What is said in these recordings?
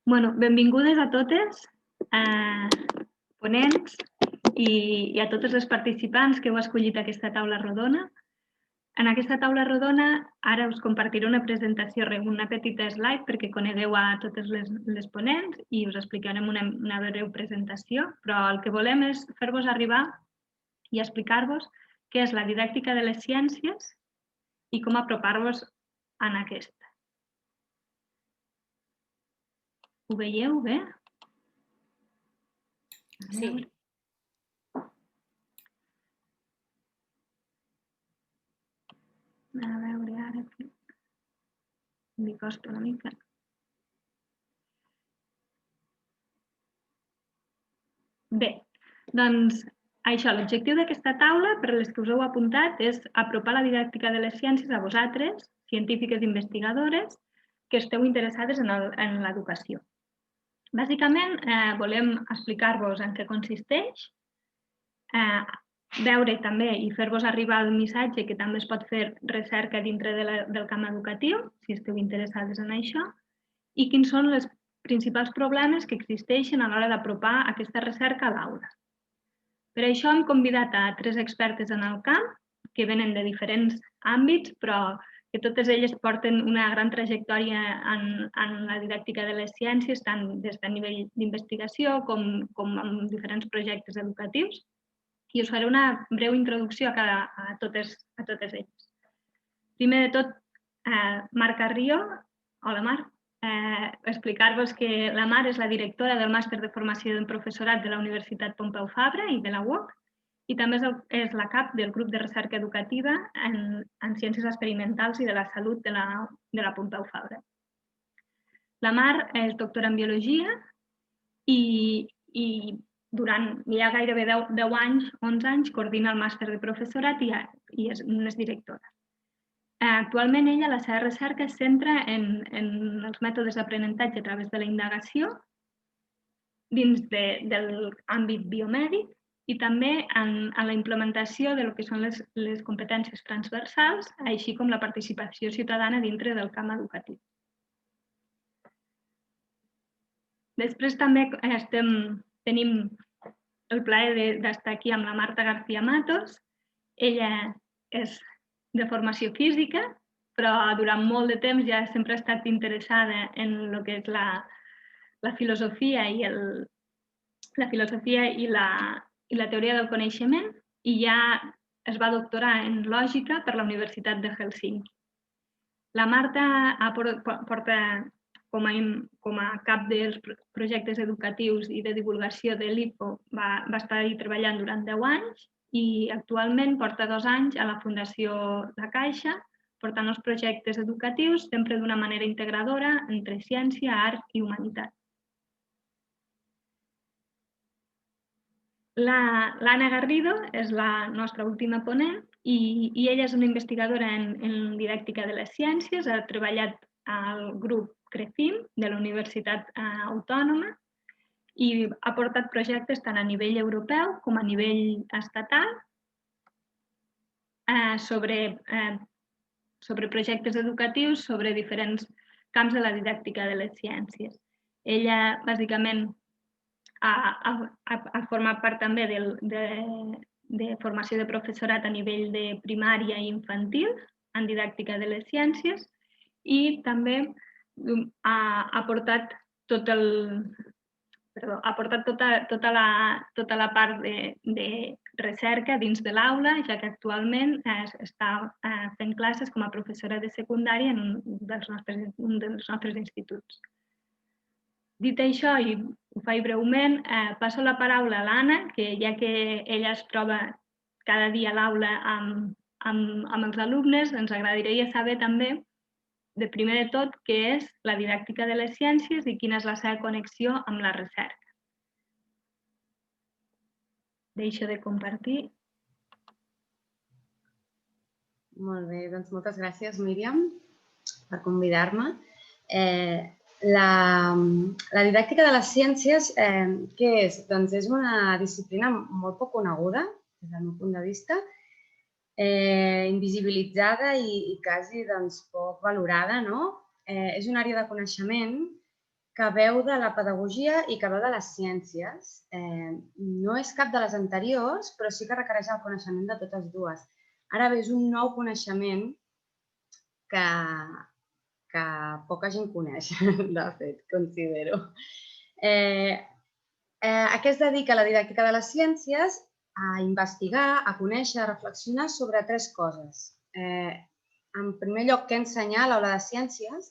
Benvingudes a totes, ponents i a totes les participants que heu escollit aquesta taula rodona. En aquesta taula rodona ara us compartiré una presentació, una petita slide perquè conegueu a totes les ponents i us explicarem una breu presentació, però el que volem és fer-vos arribar i explicar-vos què és la didàctica de les ciències i com apropar-vos en aquesta. Ho veieu bé? Sí. A veure, ara li costa una mica. Bé, doncs això, l'objectiu d'aquesta taula, per les que us heu apuntat, és apropar la didàctica de les ciències a vosaltres, científiques i investigadores, que esteu interessades en l'educació. Bàsicament, volem explicar-vos en què consisteix, veure també i fer-vos arribar el missatge que també es pot fer recerca dintre del camp educatiu, si esteu interessades en això, i quins són els principals problemes que existeixen a l'hora d'apropar aquesta recerca a l'aula. Per això hem convidat a 3 expertes en el camp, que venen de diferents àmbits, però que totes elles porten una gran trajectòria en la didàctica de les ciències, tant des de nivell d'investigació com en diferents projectes educatius. I us faré una breu introducció a totes elles. Primer de tot, Mar Carrillo. Hola, Mar. Explicar-vos que la Mar és la directora del Màster de Formació del Professorat de la Universitat Pompeu Fabra i de la UOC, i també és la cap del grup de recerca educativa en ciències experimentals i de la salut de la Pompeu Fabra. La Mar és doctora en biologia i durant ja gairebé 10 anys, 11 anys, coordina el màster de professorat i n'és directora. Actualment ella, la seva recerca es centra en els mètodes d'aprenentatge a través de la indagació dins de l'àmbit biomèdic i també en la implementació del que són les competències transversals, així com la participació ciutadana dintre del camp educatiu. Després també tenim el plaer d'estar aquí amb la Marta García Matos. Ella és de formació física, però durant molt de temps ja sempre ha estat interessada en el que és la filosofia i la teoria del coneixement i ja es va doctorar en lògica per la Universitat de Helsinki. La Marta porta com a cap dels projectes educatius i de divulgació de l'IPO, va estar-hi treballant durant 10 anys i actualment porta 2 anys a la Fundació La Caixa, portant els projectes educatius sempre d'una manera integradora entre ciència, art i humanitat. L'Anna Garrido és la nostra última ponent i ella és una investigadora en didàctica de les ciències, ha treballat al grup CRECIM de la Universitat Autònoma i ha portat projectes tant a nivell europeu com a nivell estatal sobre projectes educatius sobre diferents camps de la didàctica de les ciències. Ella, bàsicament, ha format part també de formació de professorat a nivell de primària i infantil en didàctica de les ciències i també ha portat tota la part de recerca dins de l'aula, ja que actualment està fent classes com a professora de secundària en un dels nostres instituts. Dit això, i ho faig breument, passo la paraula a l'Anna, que ja que ella es troba cada dia a l'aula amb els alumnes, ens agradaria saber també, de primer de tot, què és la didàctica de les ciències i quina és la seva connexió amb la recerca. Deixo de compartir. Molt bé, doncs moltes gràcies, Míriam, per convidar-me. La didàctica de les ciències, què és? Doncs és una disciplina molt poc coneguda, des del meu punt de vista, invisibilitzada i quasi poc valorada. És una àrea de coneixement que veu de la pedagogia i que veu de les ciències. No és cap de les anteriors, però sí que requereix el coneixement de totes dues. Ara bé, és un nou coneixement que poca gent coneix, de fet, considero. A què es dedica la didàctica de les ciències? A investigar, a conèixer, a reflexionar sobre tres coses. En primer lloc, què ensenyar a l'aula de ciències,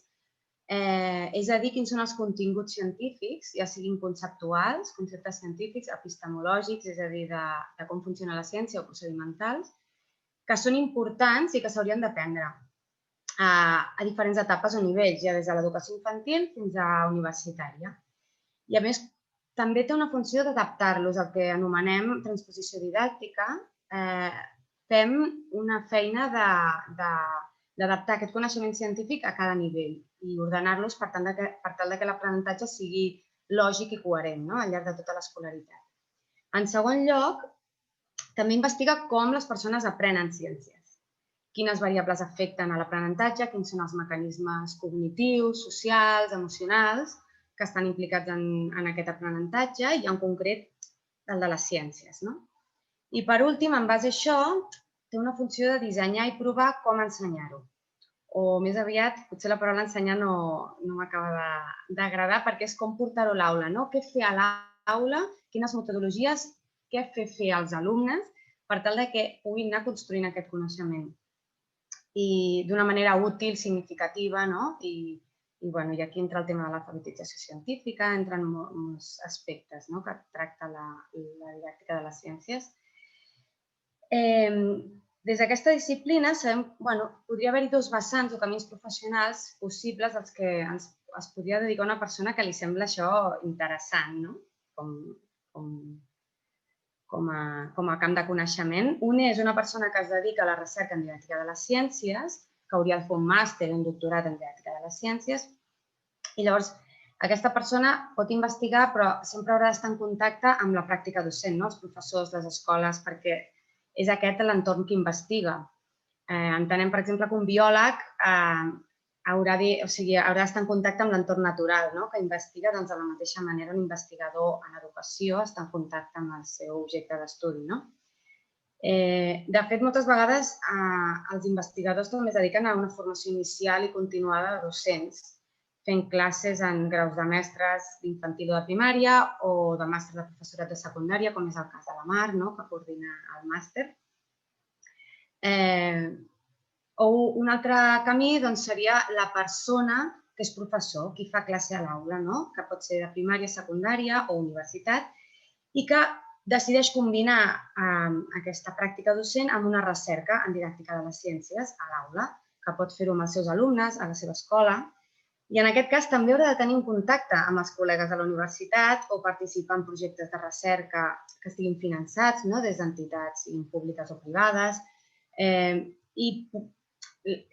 és a dir, quins són els continguts científics, ja siguin conceptuals, conceptes científics, epistemològics, és a dir, de com funciona la ciència o procedimentals, que són importants i que s'haurien d'aprendre a diferents etapes o nivells, ja des de l'educació infantil fins a universitària. I a més, també té una funció d'adaptar-los, el que anomenem transposició didàctica. Fem una feina d'adaptar aquest coneixement científic a cada nivell i ordenar-los per tal que l'aprenentatge sigui lògic i coherent al llarg de tota l'escolaritat. En segon lloc, també investiga com les persones aprenen ciències, quines variables afecten a l'aprenentatge, quins són els mecanismes cognitius, socials, emocionals que estan implicats en aquest aprenentatge i en concret el de les ciències. I per últim, en base a això, té una funció de dissenyar i provar com ensenyar-ho. O més aviat, potser la paraula ensenyar no m'acaba d'agradar perquè és com portar-ho a l'aula, què fer a l'aula, quines metodologies, què fer als alumnes per tal que puguin anar construint aquest coneixement. I d'una manera útil, significativa, i aquí entra el tema de l'alfabetització científica, entren molts aspectes que tracta la didàctica de les ciències. Des d'aquesta disciplina podria haver-hi dos vessants o camins professionals possibles als que es podria dedicar una persona que li sembla això interessant com a camp de coneixement. Un és una persona que es dedica a la recerca en didàctica de les ciències, que hauria de fer un màster o un doctorat en didàctica de les ciències, i llavors aquesta persona pot investigar, però sempre haurà d'estar en contacte amb la pràctica docent, els professors, les escoles, perquè és aquest l'entorn que investiga. Entenem, per exemple, que un biòleg haurà d'estar en contacte amb l'entorn natural, que investiga de la mateixa manera un investigador en educació està en contacte amb el seu objecte d'estudi. De fet, moltes vegades els investigadors també es dediquen a una formació inicial i continuada de docents, fent classes en graus de mestres d'infantil o de primària o de màster de professorat de secundària, com és el cas de la Mar, que coordina el màster. O un altre camí seria la persona que és professor, qui fa classe a l'aula, que pot ser de primària, secundària o universitat, i que decideix combinar aquesta pràctica docent amb una recerca en didàctica de les ciències a l'aula, que pot fer-ho amb els seus alumnes, a la seva escola. I en aquest cas també haurà de tenir un contacte amb els col·legues de la universitat o participar en projectes de recerca que estiguin finançats des d'entitats públiques o privades. I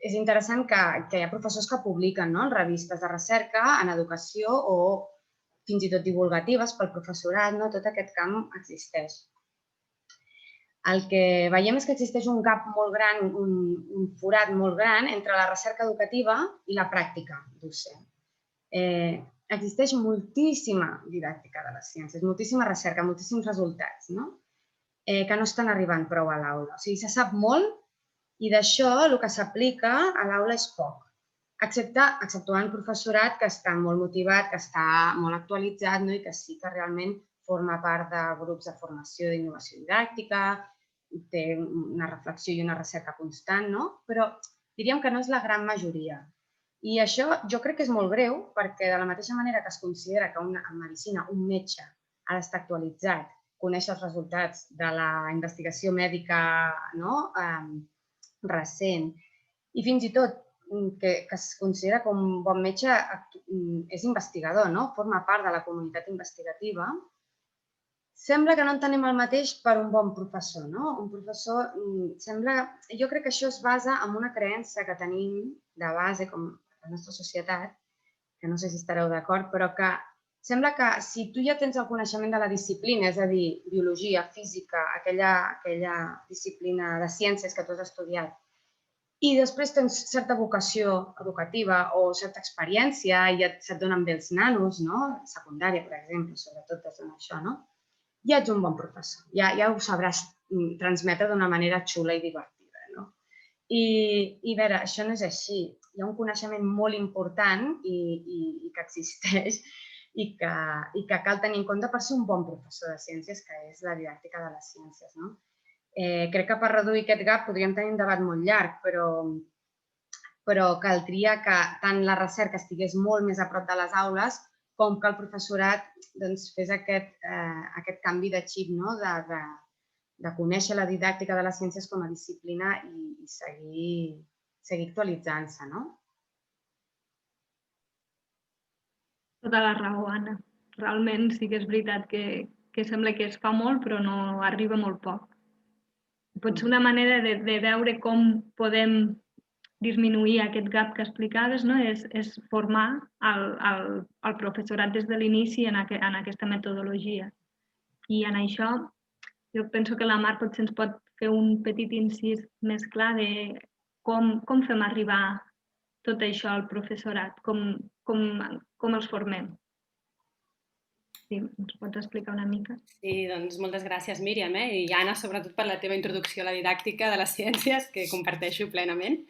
és interessant que hi ha professors que publiquen en revistes de recerca, en educació o fins i tot divulgatives pel professorat. Tot aquest camp existeix. El que veiem és que existeix un gap molt gran, un forat molt gran entre la recerca educativa i la pràctica docent. Existeix moltíssima didàctica de les ciències, moltíssima recerca, moltíssims resultats, que no estan arribant prou a l'aula. O sigui, se sap molt i d'això el que s'aplica a l'aula és poc, exceptuant professorat que està molt motivat, que està molt actualitzat i que sí que realment forma part de grups de formació d'innovació didàctica, té una reflexió i una recerca constant, però diríem que no és la gran majoria. I això jo crec que és molt greu perquè de la mateixa manera que es considera que en medicina un metge ha d'estar actualitzat, conèixer els resultats de la investigació mèdica recent i fins i tot que es considera que un bon metge és investigador, forma part de la comunitat investigativa, sembla que no entenem el mateix per un bon professor. Un professor jo crec que això es basa en una creença que tenim de base com a la nostra societat, que no sé si estareu d'acord, però que sembla que si tu ja tens el coneixement de la disciplina, és a dir, biologia, física, aquella disciplina de ciències que tu has estudiat, I després tens certa vocació educativa o certa experiència i se't donen bé els nanos, no? Secundària, per exemple, sobretot es dona això, no? Ja ets un bon professor, ja ho sabràs transmetre d'una manera xula i divertida, no? I a veure, això no és així. Hi ha un coneixement molt important i que existeix i que cal tenir en compte per ser un bon professor de ciències, que és la didàctica de les ciències, no? Crec que per reduir aquest gap podríem tenir un debat molt llarg, però caldria que tant la recerca estigués molt més a prop de les aules com que el professorat fes aquest canvi de xip, no? De conèixer la didàctica de les ciències com a disciplina i seguir actualitzant-se, no? Tota la raó, Anna. Realment sí que és veritat que sembla que es fa molt, però no arriba molt poc. Potser una manera de veure com podem disminuir aquest gap que explicaves, no? és formar el professorat des de l'inici en aquesta metodologia. I en això jo penso que la Mar potser ens pot fer un petit incís més clar de com fem arribar tot això al professorat, com els formem. Sí, ens pots explicar una mica? Sí, doncs moltes gràcies, Míriam, i Anna, sobretot per la teva introducció a la didàctica de les ciències, que comparteixo plenament.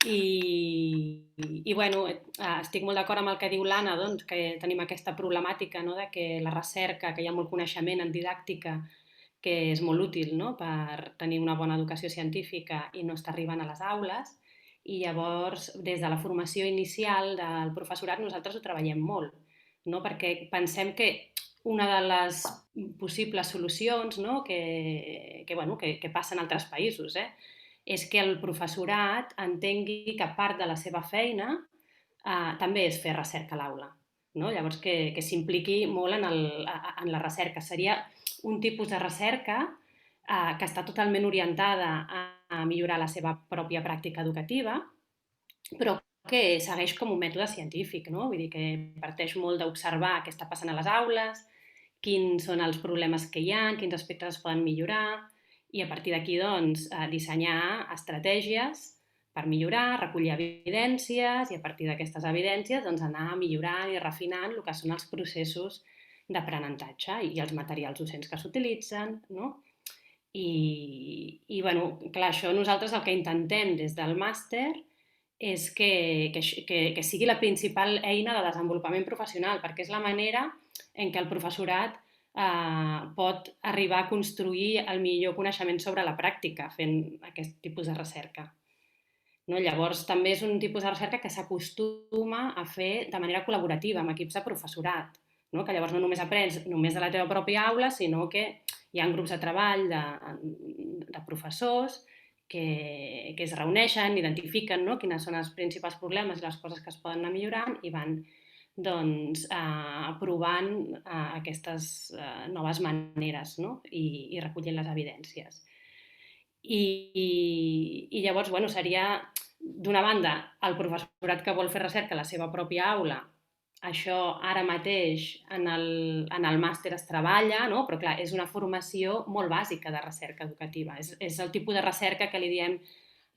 I bueno, estic molt d'acord amb el que diu l'Anna, doncs, que tenim aquesta problemàtica, no?, de que la recerca, que hi ha molt coneixement en didàctica, que és molt útil, no?, per tenir una bona educació científica i no està arribant a les aules. I llavors, des de la formació inicial del professorat, nosaltres ho treballem molt, no?, perquè pensem que una de les possibles solucions, no?, que passa en altres països, és que el professorat entengui que part de la seva feina també és fer recerca a l'aula, no? Llavors, que s'impliqui molt en la recerca. Seria un tipus de recerca que està totalment orientada a millorar la seva pròpia pràctica educativa, però que segueix com un mètode científic, no? Vull dir que parteix molt d'observar què està passant a les aules, quins són els problemes que hi ha, quins aspectes es poden millorar, i a partir d'aquí, doncs, dissenyar estratègies per millorar, recollir evidències i a partir d'aquestes evidències doncs, anar millorant i refinant el que són els processos d'aprenentatge i els materials docents que s'utilitzen, no? I bueno, clar, això nosaltres el que intentem des del màster és que sigui la principal eina de desenvolupament professional, perquè és la manera en què el professorat pot arribar a construir el millor coneixement sobre la pràctica fent aquest tipus de recerca. No? Llavors, també és un tipus de recerca que s'acostuma a fer de manera col·laborativa amb equips de professorat, no? Que llavors no només aprens només de la teva pròpia aula, sinó que hi ha grups de treball de professors que es reuneixen, identifiquen, no?, quines són els principals problemes i les coses que es poden anar millorant i van doncs, provant aquestes noves maneres, no?, i recollint les evidències. I llavors, bueno, seria, d'una banda, el professorat que vol fer recerca a la seva pròpia aula. Això ara mateix en el màster es treballa, no? Però clar, és una formació molt bàsica de recerca educativa. És el tipus de recerca que li diem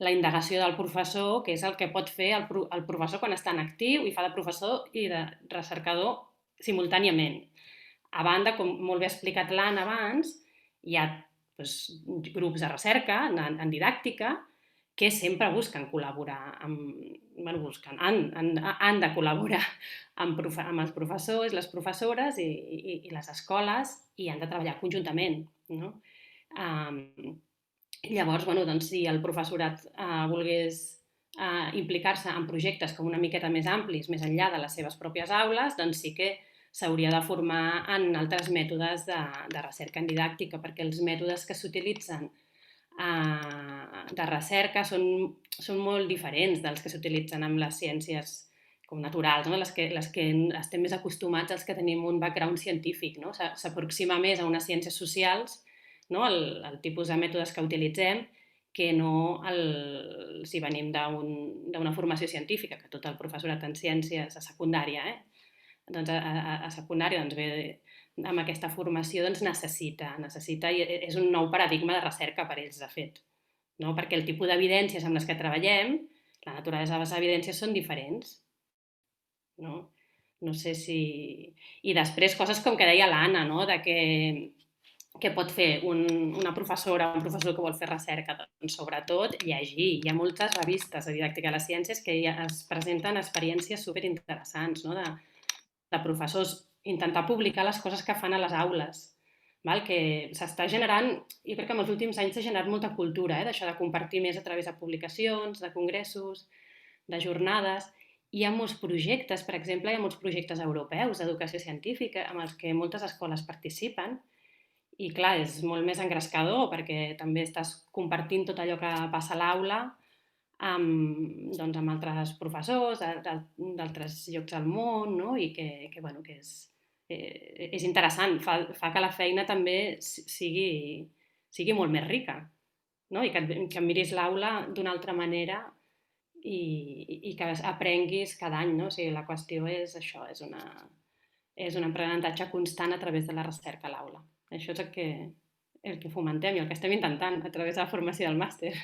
la indagació del professor, que és el que pot fer el professor quan està en actiu i fa de professor i de recercador simultàniament. A banda, com molt bé ha explicat l'Anna abans, hi ha grups de recerca en didàctica que sempre busquen col·laborar, han de col·laborar amb els professors, les professores i les escoles i han de treballar conjuntament, no? Llavors, bueno, doncs, si el professorat volgués implicar-se en projectes com una miqueta més amplis, més enllà de les seves pròpies aules, doncs sí que s'hauria de formar en altres mètodes de recerca en didàctica, perquè els mètodes que s'utilitzen de recerca són molt diferents dels que s'utilitzen amb les ciències com naturals, no? Les que estem més acostumats als que tenim un background científic, no? S'aproxima més a unes ciències socials, no?, el tipus de mètodes que utilitzem, que no si venim d'una formació científica, que tot el professorat en ciències a secundària, doncs a secundària doncs ve amb aquesta formació doncs necessita i és un nou paradigma de recerca per ells, de fet, no? Perquè el tipus d'evidències amb les que treballem, la naturalesa de les evidències són diferents. No? No sé si... I després coses com que deia l'Anna, no? De què pot fer una professora o un professor que vol fer recerca? Doncs sobretot llegir. Hi ha moltes revistes de didàctica de les ciències que ja es presenten experiències superinteressants, no? De professors intentar publicar les coses que fan a les aules. Val? Que s'està generant, jo crec que en els últims anys s'ha generat molta cultura, d'això de compartir més a través de publicacions, de congressos, de jornades. Hi ha molts projectes, per exemple, hi ha molts projectes europeus d'educació científica amb els que moltes escoles participen i, clar, és molt més engrescador perquè també estàs compartint tot allò que passa a l'aula amb altres professors d'altres llocs del món, no? I que és interessant, fa que la feina també sigui molt més rica, no? I que miris l'aula d'una altra manera i que aprenguis cada any, no? O sigui, la qüestió és això, és un aprenentatge constant a través de la recerca a l'aula. Això és el que fomentem i el que estem intentant a través de la formació del màster.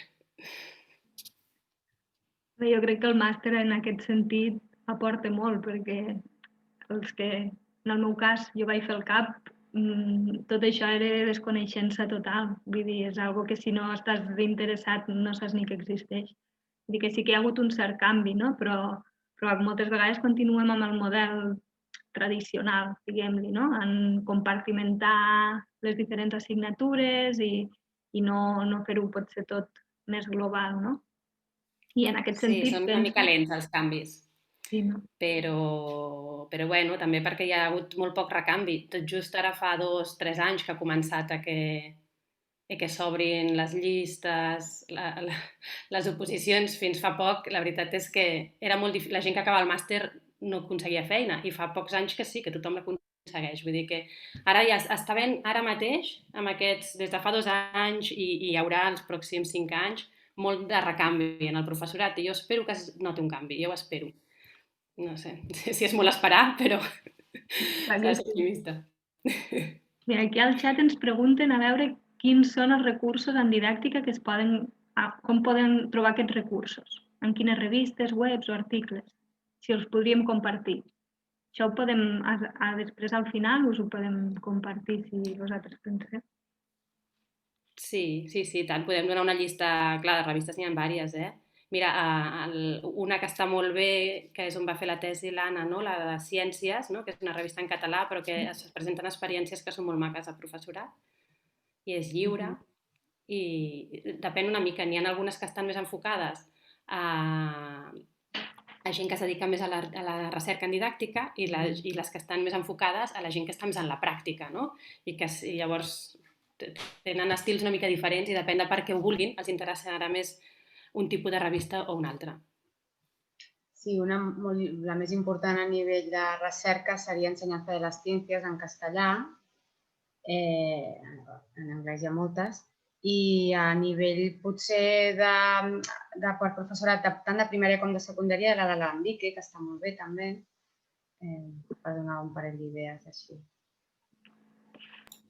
Jo crec que el màster en aquest sentit aporta molt, perquè en el meu cas, jo vaig fer el CAP, tot això era desconeixença total. Vull dir, és algo que si no estàs interessat no saps ni que existeix. Vull dir que sí que hi ha hagut un cert canvi, no? Però moltes vegades continuem amb el model tradicional, diguem-li, no? En compartimentar les diferents assignatures i no fer-ho potser tot més global, no? I en aquest sentit... Sí, són una mica lents els canvis. Sí, no? Però bueno, també perquè hi ha hagut molt poc recanvi. Tot just ara fa 2 o 3 anys que ha començat a que s'obrin les llistes, les oposicions. Fins fa poc, la veritat és que era molt difícil. La gent que acaba el màster no aconseguia feina i fa pocs anys que sí, que tothom l'aconsegueix. Vull dir que ara ja està ben, ara mateix, amb aquests, des de fa 2 anys i hi haurà els pròxims 5 anys, molt de recanvi en el professorat i jo espero que es noti un canvi, jo ho espero. No sé si és molt esperar, però s'ha de ser optimista. Mira, aquí al xat ens pregunten a veure quins són els recursos en didàctica que com poden trobar aquests recursos, en quines revistes, webs o articles, si els podríem compartir. Això ho podem, després al final us ho podem compartir si vosaltres penseu. Sí, tant. Podem donar una llista, clar, de revistes n'hi ha diverses, Mira, una que està molt bé, que és on va fer la tesi l'Anna, no? La de Ciències, no? Que és una revista en català, però que es presenten experiències que són molt maques de professorat, i és lliure, i depèn una mica. N'hi ha algunes que estan més enfocades a gent que es dedica més a la recerca en didàctica i les que estan més enfocades a la gent que està més en la pràctica, no? I llavors tenen estils una mica diferents i depèn de per què ho vulguin, els interessarà més un tipus de revista o un altre. Sí, la més important a nivell de recerca seria Ensenyanza de les Ciències en castellà, en anglès hi ha moltes, i a nivell potser per professorat tant de primària com de secundària, la de l'Ambique, que està molt bé també, per donar un parell d'idees així.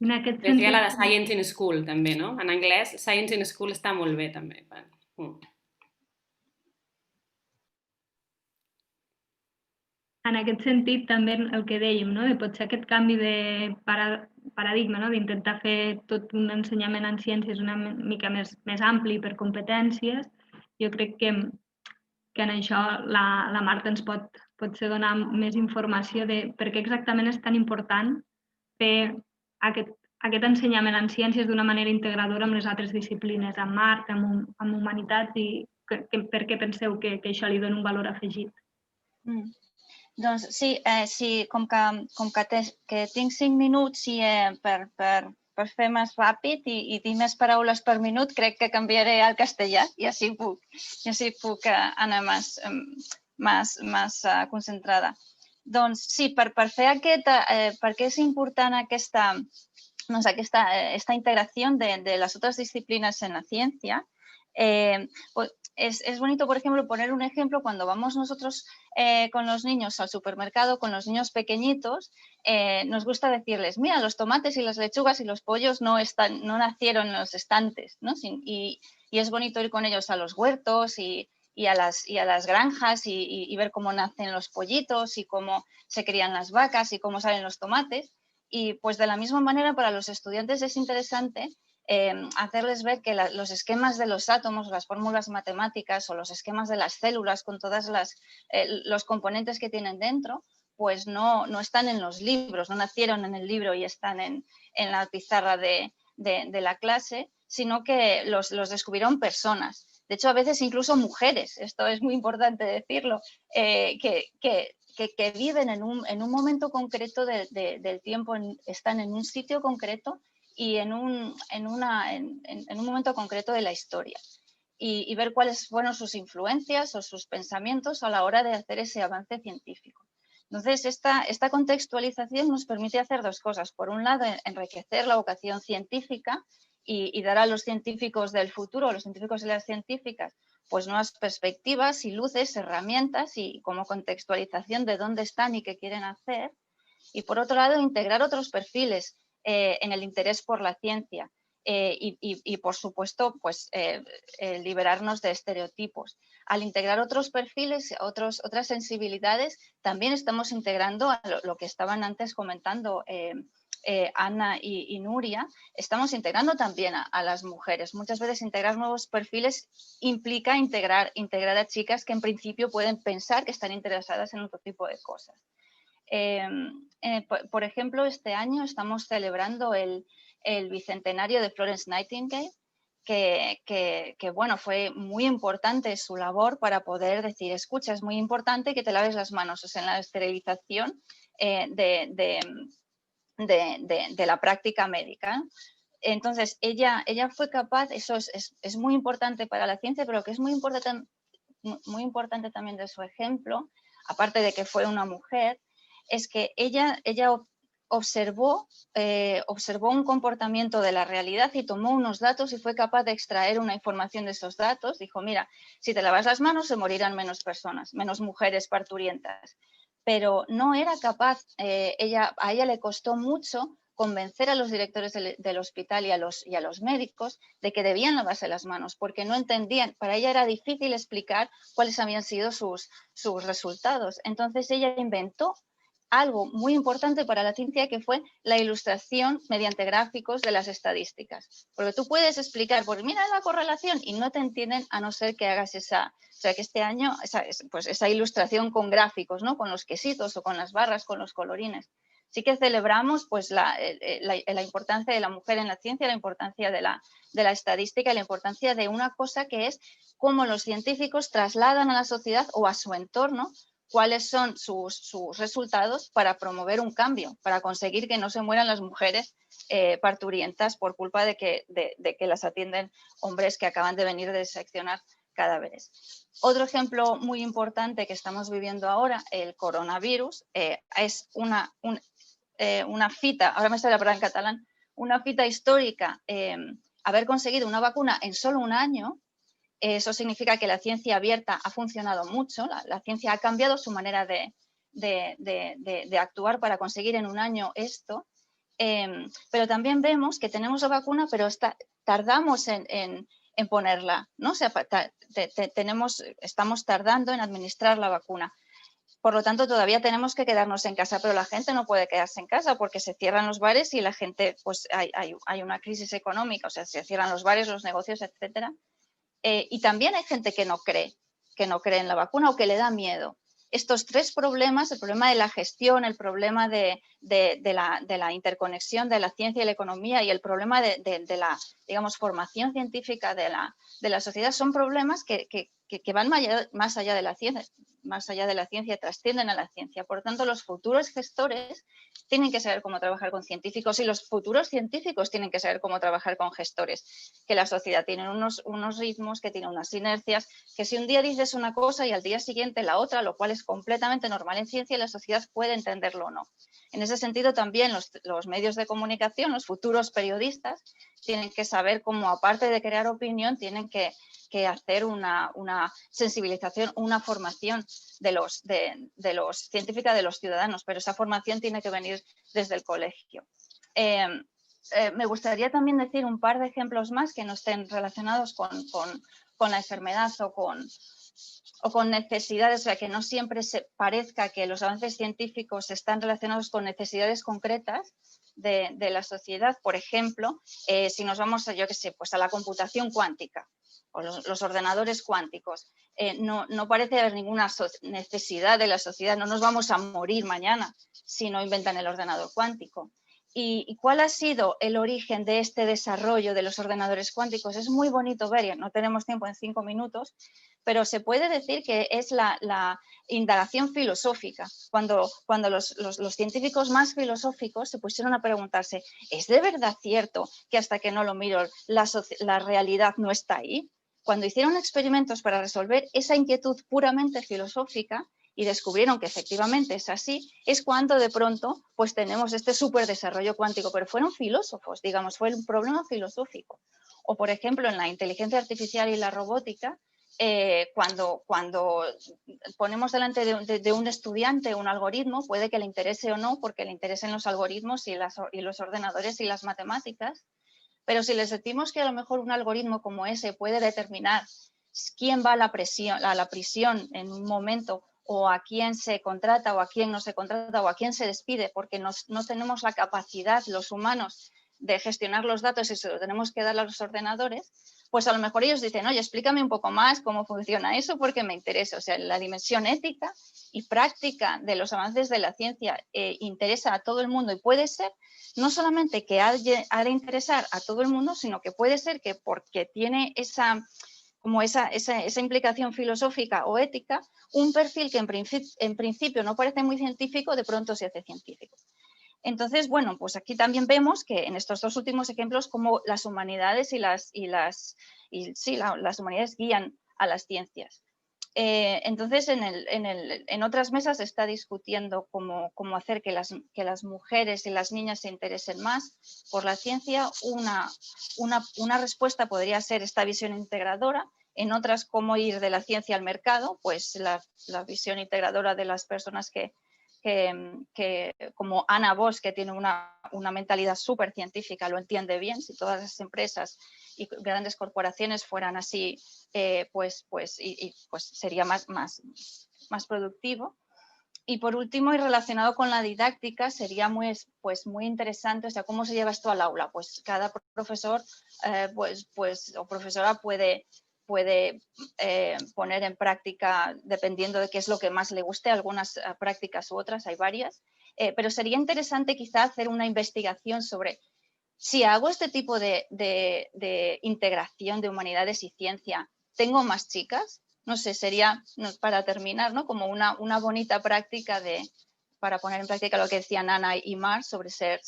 En aquest sentit... Hi ha la de Science in School, també, no? En anglès, Science in School està molt bé, també. En aquest sentit, també el que dèiem, no? De potser aquest canvi de paradigma, no? D'intentar fer tot un ensenyament en ciències una mica més ampli per competències, jo crec que en això la Marta ens pot potser donar més informació de per què exactament és tan important fer aquest ensenyament en ciències d'una manera integradora amb les altres disciplines, amb art, amb humanitats, i per què penseu que això li dona un valor afegit? Doncs sí, com que tinc 5 minuts per fer més ràpid i dir més paraules per minut, crec que canviaré al castellà i així puc anar més concentrada. Doncs sí, per fer per què és important esta integración de las otras disciplinas en la ciencia, es bonito, por ejemplo, poner un ejemplo cuando vamos nosotros con los niños al supermercado, con los niños pequeñitos, nos gusta decirles, mira, los tomates y las lechugas y los pollos no nacieron en los estantes, ¿no? Y es bonito ir con ellos a los huertos y a las granjas y ver cómo nacen los pollitos y cómo se crían las vacas y cómo salen los tomates. Y pues de la misma manera para los estudiantes es interesante hacerles ver que los esquemas de los átomos, las fórmulas matemáticas o los esquemas de las células con todos los componentes que tienen dentro, pues no están en los libros, no nacieron en el libro y están en la pizarra de la clase, sino que los descubrieron personas. De hecho, a veces incluso mujeres, esto es muy importante decirlo, que viven en un momento concreto del tiempo, están en un sitio concreto y en un momento concreto de la historia. Y ver cuáles fueron sus influencias o sus pensamientos a la hora de hacer ese avance científico. Entonces, esta contextualización nos permite hacer dos cosas. Por un lado, enriquecer la vocación científica y dar a los científicos del futuro, a los científicos y las científicas, pues nuevas perspectivas y luces, herramientas y como contextualización de dónde están y qué quieren hacer. Y por otro lado, integrar otros perfiles en el interés por la ciencia y por supuesto, pues liberarnos de estereotipos. Al integrar otros perfiles, otras sensibilidades, también estamos integrando a lo que estaban antes comentando Ana y Nuria, estamos integrando también a las mujeres. Muchas veces integrar nuevos perfiles implica integrar a chicas que en principio pueden pensar que están interesadas en otro tipo de cosas. Por ejemplo, este año estamos celebrando el bicentenario de Florence Nightingale, que bueno, fue muy importante su labor para poder decir, escucha, es muy importante que te laves las manos, o sea, en la esterilización de la práctica médica. Entonces, ella fue capaz, eso es muy importante para la ciencia, pero lo que es muy importante también de su ejemplo, aparte de que fue una mujer, es que ella observó un comportamiento de la realidad y tomó unos datos y fue capaz de extraer una información de esos datos. Dijo, mira, si te lavas las manos se morirán menos personas, menos mujeres parturientas. Pero no era capaz, a ella le costó mucho convencer a los directores del hospital y a los médicos de que debían lavarse las manos, porque no entendían, para ella era difícil explicar cuáles habían sido sus resultados. Entonces ella inventó algo muy importante para la ciencia, que fue la ilustración mediante gráficos de las estadísticas. Porque tú puedes explicar, pues mira la correlación, y no te entienden a no ser que hagas o sea que este año, esa ilustración con gráficos, ¿no? Con los quesitos o con las barras, con los colorines. Sí que celebramos pues, la importancia de la mujer en la ciencia, la importancia de la estadística, la importancia de una cosa que es cómo los científicos trasladan a la sociedad o a su entorno cuáles son sus resultados para promover un cambio, para conseguir que no se mueran las mujeres parturientas por culpa de que las atienden hombres que acaban de venir de seccionar cadáveres. Otro ejemplo muy importante que estamos viviendo ahora, el coronavirus, es una fita, ahora me sale la palabra en catalán, una fita histórica, haber conseguido una vacuna en solo un año. Eso significa que la ciencia abierta ha funcionado mucho, la ciencia ha cambiado su manera de actuar para conseguir en un año esto, pero también vemos que tenemos la vacuna, pero tardamos en ponerla, ¿no? O sea, estamos tardando en administrar la vacuna. Por lo tanto, todavía tenemos que quedarnos en casa, pero la gente no puede quedarse en casa porque se cierran los bares y la gente, pues hay una crisis económica, o sea, se cierran los bares, los negocios, etcétera. Y también hay gente que no cree en la vacuna o que le da miedo. Estos tres problemas, el problema de la gestión, el problema de la interconexión de la ciencia y la economía y el problema de la, digamos, formación científica de la sociedad, son problemas que van más allá de la ciencia, trascienden a la ciencia. Por lo tanto, los futuros gestores tienen que saber cómo trabajar con científicos y los futuros científicos tienen que saber cómo trabajar con gestores, que la sociedad tiene unos ritmos, que tiene unas inercias, que si un día dices una cosa y al día siguiente la otra, lo cual es completamente normal en ciencia y la sociedad puede entenderlo o no. En ese sentido, también los medios de comunicación, los futuros periodistas, tienen que saber cómo, aparte de crear opinión, tienen que hacer una sensibilización, una formación de los científica de los ciudadanos, pero esa formación tiene que venir desde el colegio. Me gustaría también decir un par de ejemplos más que no estén relacionados con la enfermedad o con necesidades, o sea, que no siempre se parezca que los avances científicos están relacionados con necesidades concretas de la sociedad. Por ejemplo, si nos vamos a, yo qué sé, pues a la computación cuántica o los ordenadores cuánticos, no parece haber ninguna necesidad de la sociedad, no nos vamos a morir mañana si no inventan el ordenador cuántico. ¿Y cuál ha sido el origen de este desarrollo de los ordenadores cuánticos? Es muy bonito ver, no tenemos tiempo en 5 minutos, pero se puede decir que es la indagación filosófica. Cuando los científicos más filosóficos se pusieron a preguntarse, ¿es de verdad cierto que hasta que no lo miro la realidad no está ahí? Cuando hicieron experimentos para resolver esa inquietud puramente filosófica, y descubrieron que efectivamente es así, es cuando de pronto pues tenemos este superdesarrollo cuántico, pero fueron filósofos, digamos, fue un problema filosófico. O por ejemplo en la inteligencia artificial y la robótica, cuando ponemos delante de un estudiante un algoritmo, puede que le interese o no, porque le interesen los algoritmos y los ordenadores y las matemáticas, pero si les decimos que a lo mejor un algoritmo como ese puede determinar quién va a la prisión en un momento, o a quién se contrata o a quién no se contrata o a quién se despide, porque no tenemos la capacidad los humanos de gestionar los datos y se lo tenemos que dar a los ordenadores, pues a lo mejor ellos dicen, oye, explícame un poco más cómo funciona eso porque me interesa. O sea, la dimensión ética y práctica de los avances de la ciencia interesa a todo el mundo, y puede ser no solamente que ha de interesar a todo el mundo, sino que puede ser que porque tiene esa implicación filosófica o ética, un perfil que en principio no parece muy científico, de pronto se hace científico. Entonces, bueno, pues aquí también vemos que en estos dos últimos ejemplos cómo las humanidades las humanidades guían a las ciencias. Entonces, en otras mesas se está discutiendo cómo hacer que las mujeres y las niñas se interesen más por la ciencia. Una respuesta podría ser esta visión integradora. En otras, cómo ir de la ciencia al mercado, pues la visión integradora de las personas que como Ana Bosch, que tiene una mentalidad súper científica, lo entiende bien. Si todas las empresas y grandes corporaciones fueran así, pues sería más productivo. Y por último, y relacionado con la didáctica, sería muy interesante, o sea, cómo se lleva esto al aula. Pues cada profesor o profesora puede poner en práctica, dependiendo de qué es lo que más le guste, algunas prácticas u otras, hay varias, pero sería interesante quizá hacer una investigación sobre si hago este tipo de integración de humanidades y ciencia, ¿tengo más chicas? No sé, sería, para terminar, ¿no?, como una bonita práctica para poner en práctica lo que decían Ana y Mar sobre ser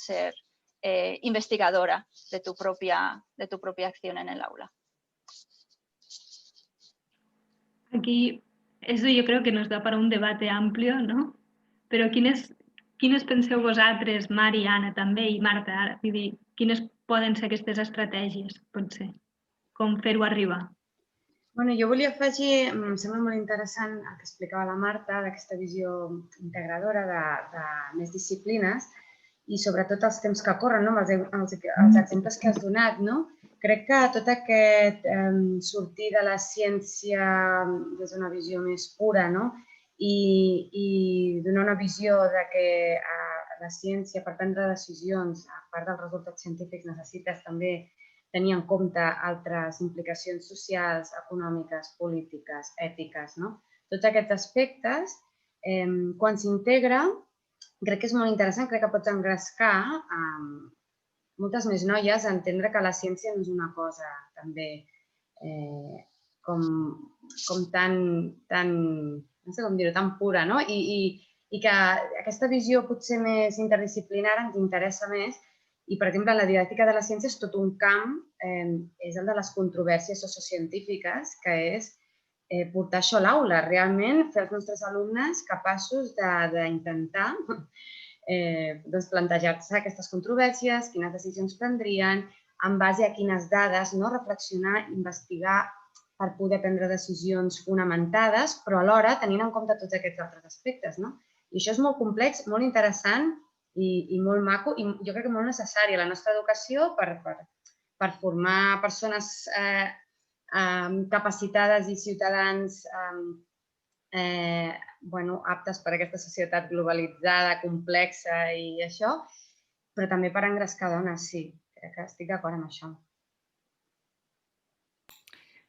investigadora de tu propia acción en el aula. Aquí, eso jo crec que nos da para un debate amplio, no? Però quines penseu vosaltres, Mar i Anna també, i Marta, ara? Vull dir, quines poden ser aquestes estratègies, potser? Com fer-ho arribar? Bueno, jo volia afegir, em sembla molt interessant el que explicava la Marta, d'aquesta visió integradora de més disciplines i sobretot els temps que corren, no? Els exemples que has donat, no? Crec que tot aquest sortir de la ciència des d'una visió més pura, no? I donar una visió de que la ciència, per prendre decisions, a part dels resultats científics, necessites també tenir en compte altres implicacions socials, econòmiques, polítiques, ètiques, no? Tots aquests aspectes, quan s'integra, crec que és molt interessant, crec que pots engrescar moltes més noies a entendre que la ciència no és una cosa també com tan, no sé com dir-ho, tan pura, no? I que aquesta visió potser més interdisciplinària ens interessa més. I, per exemple, la didàctica de la ciència és tot un camp, és el de les controvèrsies sociocientífiques, que és portar això a l'aula, realment fer els nostres alumnes capaços d'intentar plantejar-se aquestes controvèrsies, quines decisions prendrien, en base a quines dades, reflexionar, investigar per poder prendre decisions fonamentades, però alhora tenint en compte tots aquests altres aspectes. I això és molt complex, molt interessant i molt maco i jo crec que molt necessari a la nostra educació per formar persones capacitades i ciutadans aptes per a aquesta societat globalitzada, complexa i això, però també per engrescar dones, sí. Crec que estic d'acord amb això.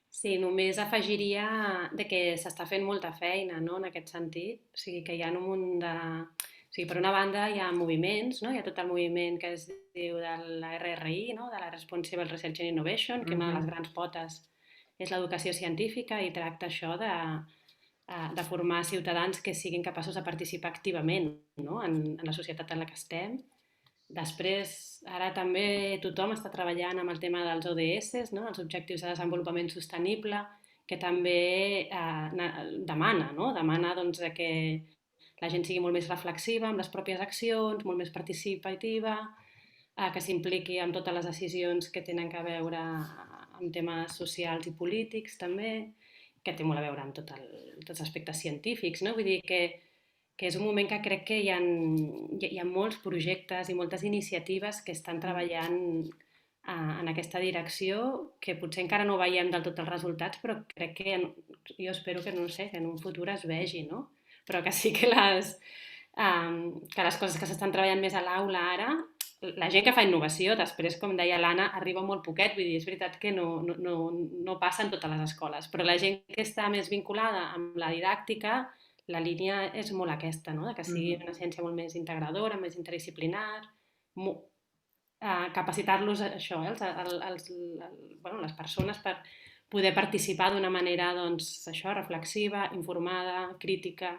Sí, només afegiria que s'està fent molta feina en aquest sentit. O sigui, que hi ha un munt de... O sigui, per una banda hi ha moviments, hi ha tot el moviment que es diu de la RRI, de la Responsible Research and Innovation, que una de les grans potes és l'educació científica i tracta això de formar ciutadans que siguin capaços de participar activament en la societat en la que estem. Després, ara també tothom està treballant amb el tema dels ODS, els Objectius de Desenvolupament Sostenible, que també demana que la gent sigui molt més reflexiva amb les pròpies accions, molt més participativa, que s'impliqui en totes les decisions que tenen a veure amb temes socials i polítics també, que té molt a veure amb tots els aspectes científics. Vull dir que és un moment que crec que hi ha molts projectes i moltes iniciatives que estan treballant en aquesta direcció, que potser encara no veiem del tot els resultats, però crec que, jo espero que, que en un futur es vegi, però que sí que les coses que s'estan treballant més a l'aula ara, la gent que fa innovació, després, com deia l'Anna, arriba molt poquet, vull dir, és veritat que no passa en totes les escoles, però la gent que està més vinculada amb la didàctica, la línia és molt aquesta, que sigui una ciència molt més integradora, més interdisciplinar, capacitar-los això, les persones per poder participar d'una manera reflexiva, informada, crítica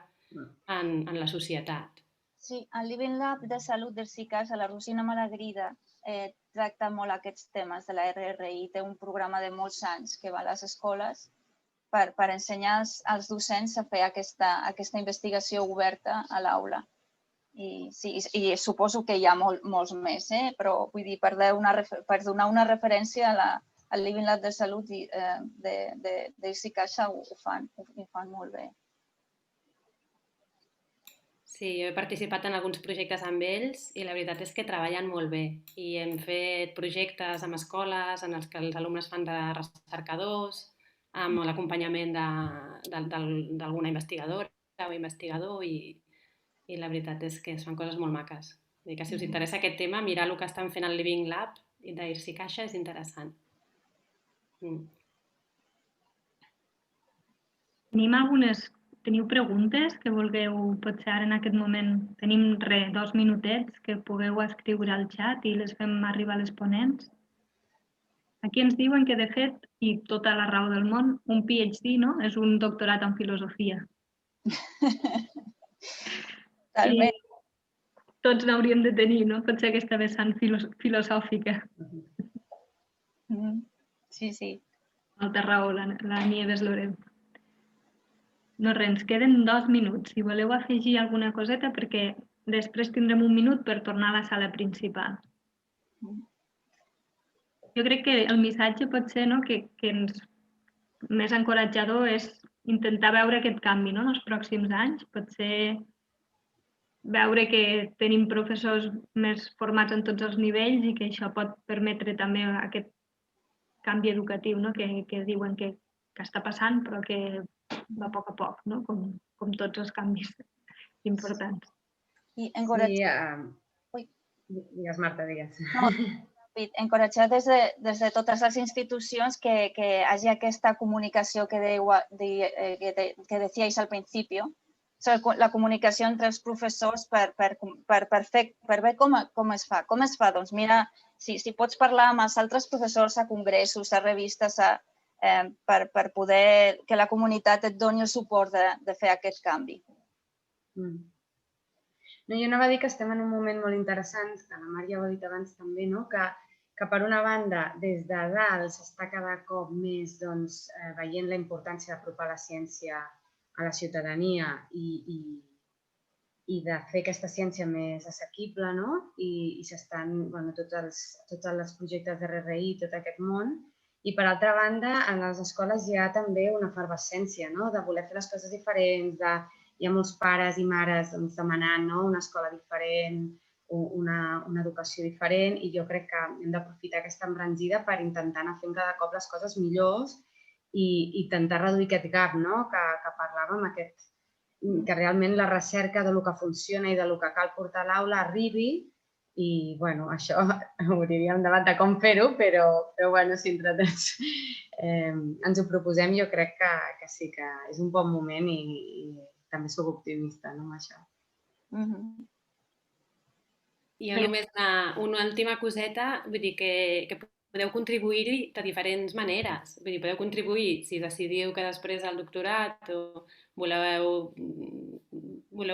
en la societat. Sí, el Living Lab de Salut del CICAS, a la Rosina Malagrida, tracta molt aquests temes de la RRI. Té un programa de molts anys que va a les escoles per ensenyar als docents a fer aquesta investigació oberta a l'aula. I suposo que hi ha molts més, però vull dir, per donar una referència al Living Lab de Salut de CICAS ho fan molt bé. Sí, jo he participat en alguns projectes amb ells i la veritat és que treballen molt bé. I hem fet projectes amb escoles en els que els alumnes fan de recercadors, amb l'acompanyament d'alguna investigadora o investigador i la veritat és que són coses molt maques. Vull dir que si us interessa aquest tema, mirar el que estan fent al Living Lab i d'Irsi Caixa és interessant. Teniu preguntes que vulgueu, potser ara en aquest moment tenim 2 minutets que pugueu escriure al xat i les fem arribar a les ponents? Aquí ens diuen que, de fet, i tota la raó del món, un PhD és un doctorat en filosofia. Talment. Tots n'hauríem de tenir, potser aquesta vessant filosòfica. Sí, sí. Molta raó, la Nieves Lorenzo. No res, ens queden 2 minuts. Si voleu afegir alguna coseta, perquè després tindrem 1 minut per tornar a la sala principal. Jo crec que el missatge pot ser que més encoratjador és intentar veure aquest canvi en els pròxims anys. Potser veure que tenim professors més formats en tots els nivells i que això pot permetre també aquest canvi educatiu que diuen que està passant, però que va a poc, com tots els canvis importants. Sí, digues, Marta, digues. Encoratjar des de totes les institucions que hi hagi aquesta comunicació que decíais al principi, la comunicació entre els professors per veure com es fa. Doncs mira, si pots parlar amb els altres professors a congressos, a revistes, per poder que la comunitat et doni el suport de fer aquest canvi. Jo anava a dir que estem en un moment molt interessant, que la Mar ja ho ha dit abans també, que per una banda, des de dalt s'està cada cop més veient la importància d'apropar la ciència a la ciutadania i i de fer aquesta ciència més assequible, no? I s'estan tots els projectes de RRI, tot aquest món. I, per altra banda, a les escoles hi ha també una efervescència, no? De voler fer les coses diferents, hi ha molts pares i mares demanant una escola diferent, una educació diferent, i jo crec que hem d'aprofitar aquesta embranzida per intentar anar fent cada cop les coses millors i intentar reduir aquest gap que parlàvem, que realment la recerca del que funciona i del que cal portar a l'aula arribi. I, bueno, això obriria un debat de com fer-ho, però si entre tots ens ho proposem, jo crec que sí, que és un bon moment i també soc optimista amb això. I només una última coseta, vull dir que podeu contribuir-hi de diferents maneres. Vull dir, podeu contribuir si decidiu que després del doctorat o voleu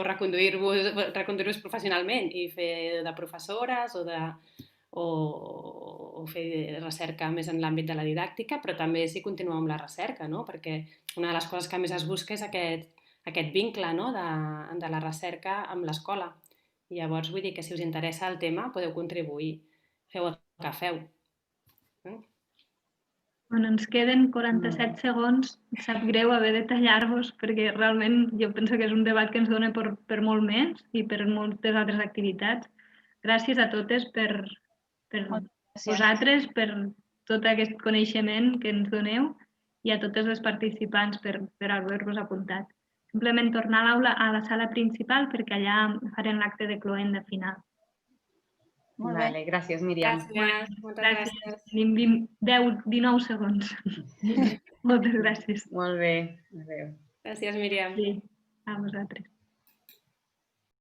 reconduir-vos professionalment i fer de professores o fer recerca més en l'àmbit de la didàctica, però també si continueu amb la recerca, no? Perquè una de les coses que més es busca és aquest vincle de la recerca amb l'escola. I llavors vull dir que si us interessa el tema podeu contribuir, feu el que feu. Bueno, ens queden 47 segons. Sap greu haver de tallar-vos perquè realment jo penso que és un debat que ens dona per molt més i per moltes altres activitats. Gràcies a totes per vosaltres, per tot aquest coneixement que ens doneu i a totes les participants per haver-vos apuntat. Simplement tornar a l'aula a la sala principal perquè allà farem l'acte de cloent de final. Molt bé. Gràcies, Míriam. Gràcies, moltes gràcies. Tenim 19 segons. Moltes gràcies. Molt bé. Adéu. Gràcies, Míriam. Sí, a vosaltres.